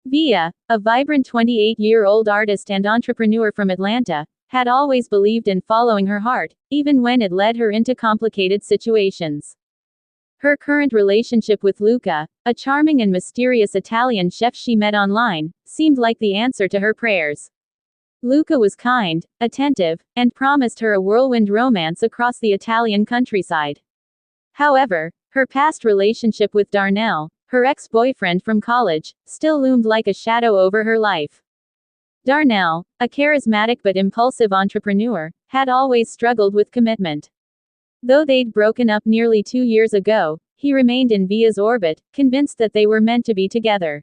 Veah, a vibrant 28-year-old artist and entrepreneur from Atlanta, had always believed in following her heart, even when it led her into complicated situations. Her current relationship with Luca, a charming and mysterious Italian chef she met online, seemed like the answer to her prayers. Luca was kind, attentive, and promised her a whirlwind romance across the Italian countryside. However, her past relationship with Darnell, her ex-boyfriend from college, still loomed like a shadow over her life. Darnell, a charismatic but impulsive entrepreneur, had always struggled with commitment. Though they'd broken up nearly 2 years ago, he remained in Veah's orbit, convinced that they were meant to be together.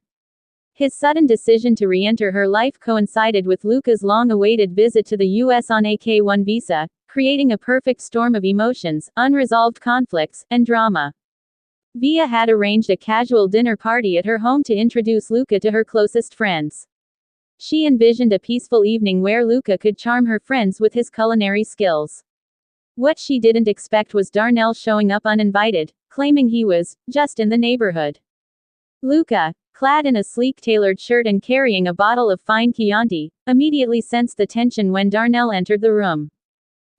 His sudden decision to re-enter her life coincided with Luca's long-awaited visit to the U.S. on a K-1 visa, creating a perfect storm of emotions, unresolved conflicts, and drama. Veah had arranged a casual dinner party at her home to introduce Luca to her closest friends. She envisioned a peaceful evening where Luca could charm her friends with his culinary skills. What she didn't expect was Darnell showing up uninvited, claiming he was just in the neighborhood. Luca, clad in a sleek tailored shirt and carrying a bottle of fine Chianti, immediately sensed the tension when Darnell entered the room.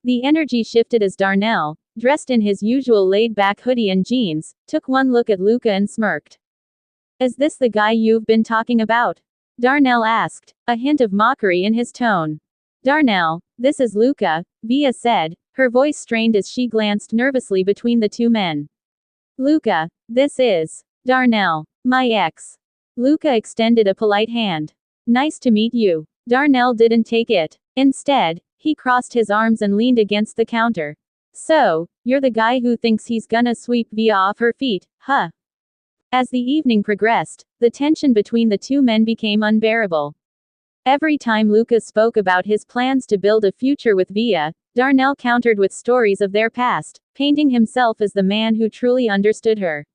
The energy shifted as Darnell, dressed in his usual laid-back hoodie and jeans, took one look at Luca and smirked. "Is this the guy you've been talking about?" Darnell asked, a hint of mockery in his tone. "Darnell, this is Luca," Veah said, her voice strained as she glanced nervously between the two men. "Luca, this is Darnell, my ex." Luca extended a polite hand. "Nice to meet you." Darnell didn't take it. Instead, he crossed his arms and leaned against the counter. "So, you're the guy who thinks he's gonna sweep Veah off her feet, huh?" As the evening progressed, the tension between the two men became unbearable. Every time Luca spoke about his plans to build a future with Veah, Darnell countered with stories of their past, painting himself as the man who truly understood her.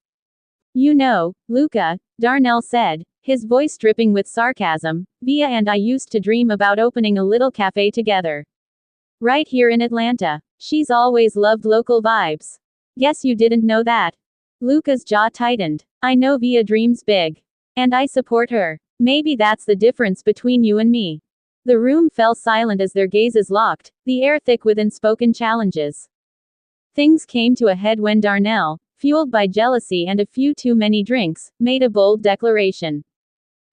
"You know, Luca," Darnell said, his voice dripping with sarcasm, "Veah and I used to dream about opening a little cafe together. Right here in Atlanta. She's always loved local vibes. Guess you didn't know that." Luca's jaw tightened. "I know Veah dreams big. And I support her. Maybe that's the difference between you and me." The room fell silent as their gazes locked, the air thick with unspoken challenges. Things came to a head when Darnell, fueled by jealousy and a few too many drinks, made a bold declaration.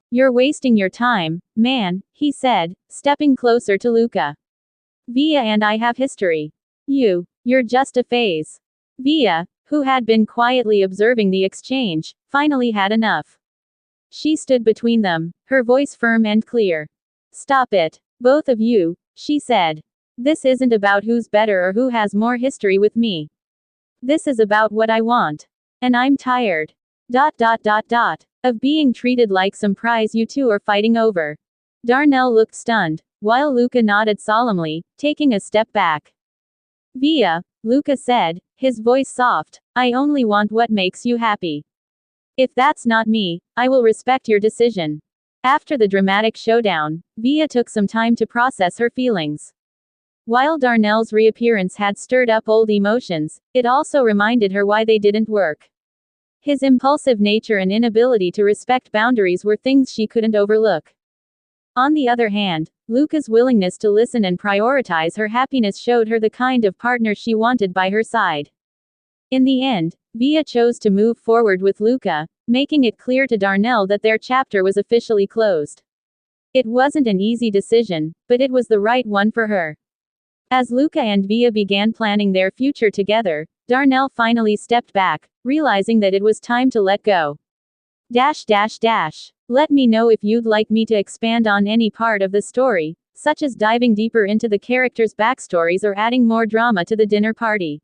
"You're wasting your time, man," he said, stepping closer to Luca. "Veah and I have history. You're just a phase." Veah, who had been quietly observing the exchange, finally had enough. She stood between them, her voice firm and clear. "Stop it, both of you," she said. "This isn't about who's better or who has more history with me. This is about what I want. And I'm tired. Of being treated like some prize you two are fighting over." Darnell looked stunned, while Luca nodded solemnly, taking a step back. "Veah," Luca said, his voice soft, "I only want what makes you happy. If that's not me, I will respect your decision." After the dramatic showdown, Veah took some time to process her feelings. While Darnell's reappearance had stirred up old emotions, it also reminded her why they didn't work. His impulsive nature and inability to respect boundaries were things she couldn't overlook. On the other hand, Luca's willingness to listen and prioritize her happiness showed her the kind of partner she wanted by her side. In the end, Veah chose to move forward with Luca, making it clear to Darnell that their chapter was officially closed. It wasn't an easy decision, but it was the right one for her. As Luca and Veah began planning their future together, Darnell finally stepped back, realizing that it was time to let go. Let me know if you'd like me to expand on any part of the story, such as diving deeper into the characters' backstories or adding more drama to the dinner party.